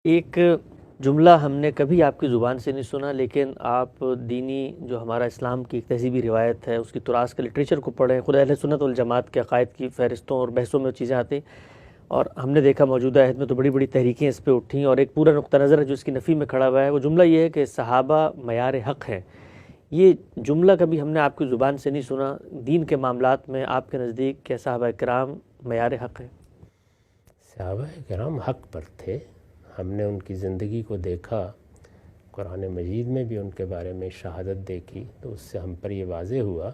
ایک جملہ ہم نے کبھی آپ کی زبان سے نہیں سنا، لیکن آپ دینی جو ہمارا اسلام کی ایک تہذیبی روایت ہے اس کی تراث کے لٹریچر کو پڑھیں، خود اہل سنت والجماعت کے عقائد کی فہرستوں اور بحثوں میں چیزیں آتی، اور ہم نے دیکھا موجودہ عہد میں تو بڑی بڑی تحریکیں اس پہ اٹھیں، اور ایک پورا نقطہ نظر ہے جو اس کی نفی میں کھڑا ہوا ہے۔ وہ جملہ یہ ہے کہ صحابہ معیار حق ہیں۔ یہ جملہ کبھی ہم نے آپ کی زبان سے نہیں سنا۔ دین کے معاملات میں آپ کے نزدیک کیا صحابہ کرام معیار حق ہیں؟ صحابہ کرام حق پر تھے، ہم نے ان کی زندگی کو دیکھا، قرآن مجید میں بھی ان کے بارے میں شہادت دیکھی، تو اس سے ہم پر یہ واضح ہوا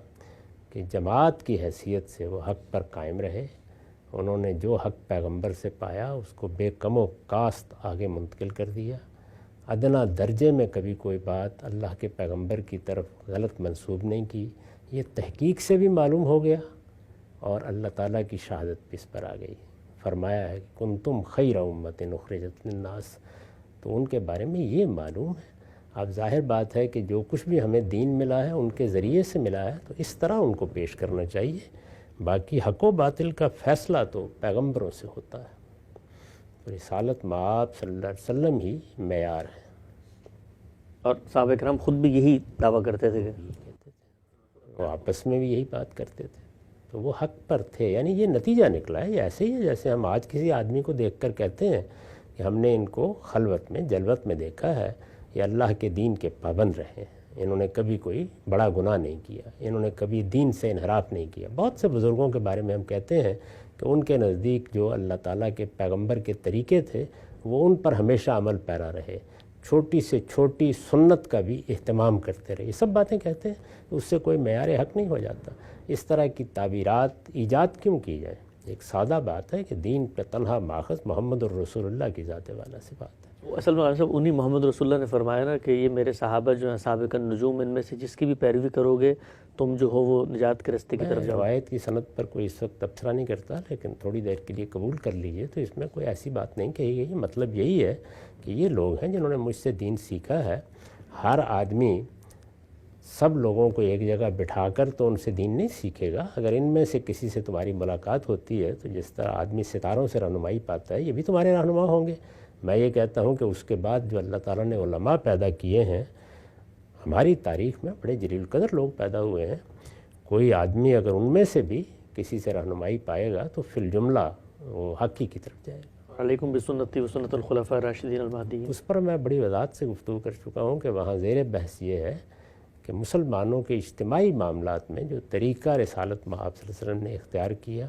کہ جماعت کی حیثیت سے وہ حق پر قائم رہے۔ انہوں نے جو حق پیغمبر سے پایا اس کو بے کم و کاست آگے منتقل کر دیا۔ ادنا درجے میں کبھی کوئی بات اللہ کے پیغمبر کی طرف غلط منسوب نہیں کی۔ یہ تحقیق سے بھی معلوم ہو گیا اور اللہ تعالیٰ کی شہادت بھی اس پر آ گئی۔ فرمایا ہے کہ کنتم خیر امت اخرجت للناس، تو ان کے بارے میں یہ معلوم ہے۔ اب ظاہر بات ہے کہ جو کچھ بھی ہمیں دین ملا ہے ان کے ذریعے سے ملا ہے، تو اس طرح ان کو پیش کرنا چاہیے۔ باقی حق و باطل کا فیصلہ تو پیغمبروں سے ہوتا ہے۔ تو رسالت مآب صلی اللہ علیہ وسلم ہی معیار ہے۔ اور صحابہ کرام خود بھی یہی دعویٰ کرتے تھے کہ وہ آپس میں بھی یہی بات کرتے تھے، تو وہ حق پر تھے۔ یعنی یہ نتیجہ نکلا ہے، یہ ایسے ہی ہے جیسے ہم آج کسی آدمی کو دیکھ کر کہتے ہیں کہ ہم نے ان کو خلوت میں جلوت میں دیکھا ہے، یہ اللہ کے دین کے پابند رہے ہیں، انہوں نے کبھی کوئی بڑا گناہ نہیں کیا، انہوں نے کبھی دین سے انحراف نہیں کیا۔ بہت سے بزرگوں کے بارے میں ہم کہتے ہیں کہ ان کے نزدیک جو اللہ تعالیٰ کے پیغمبر کے طریقے تھے وہ ان پر ہمیشہ عمل پیرا رہے، چھوٹی سے چھوٹی سنت کا بھی اہتمام کرتے رہے۔ یہ سب باتیں کہتے ہیں، اس سے کوئی معیار حق نہیں ہو جاتا۔ اس طرح کی تعبیرات ایجاد کیوں کی جائیں؟ ایک سادہ بات ہے کہ دین پہ تنہا ماخذ محمد الرسول اللہ کی ذات والا سے بات ہے۔ اصل میں صاحب انہی محمد رسول اللہ نے فرمایا نا کہ یہ میرے صحابہ جو ہیں سابق النجوم، ان میں سے جس کی بھی پیروی کرو گے تم جو ہو وہ نجات کے راستے کی طرف میں جاؤ۔ روایت کی سند پر کوئی اس وقت تبصرہ نہیں کرتا، لیکن تھوڑی دیر کے لیے قبول کر لیجئے تو اس میں کوئی ایسی بات نہیں کہی گئی۔ مطلب یہی ہے کہ یہ لوگ ہیں جنہوں نے مجھ سے دین سیکھا ہے۔ ہر آدمی سب لوگوں کو ایک جگہ بٹھا کر تو ان سے دین نہیں سیکھے گا۔ اگر ان میں سے کسی سے تمہاری ملاقات ہوتی ہے تو جس طرح آدمی ستاروں سے رہنمائی پاتا ہے، یہ بھی تمہارے رہنما ہوں گے۔ میں یہ کہتا ہوں کہ اس کے بعد جو اللہ تعالیٰ نے علماء پیدا کیے ہیں، ہماری تاریخ میں بڑے جلیل القدر لوگ پیدا ہوئے ہیں، کوئی آدمی اگر ان میں سے بھی کسی سے رہنمائی پائے گا تو فی الجملہ وہ حقی کی طرف جائے گا۔ علیکم بسنتی و سنت الخلفاء الراشدین المہدیین۔ اس پر میں بڑی وضاحت سے گفتگو کر چکا ہوں کہ وہاں زیر بحث یہ ہے کہ مسلمانوں کے اجتماعی معاملات میں جو طریقہ رسالت مآب صلی اللہ علیہ وسلم نے اختیار کیا،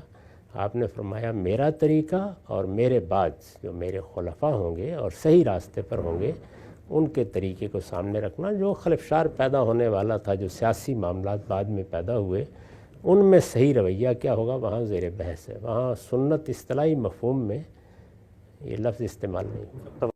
آپ نے فرمایا میرا طریقہ اور میرے بعد جو میرے خلفاء ہوں گے اور صحیح راستے پر ہوں گے ان کے طریقے کو سامنے رکھنا۔ جو خلفشار پیدا ہونے والا تھا، جو سیاسی معاملات بعد میں پیدا ہوئے، ان میں صحیح رویہ کیا ہوگا وہاں زیر بحث ہے۔ وہاں سنت اصطلاحی مفہوم میں یہ لفظ استعمال نہیں ہوگا۔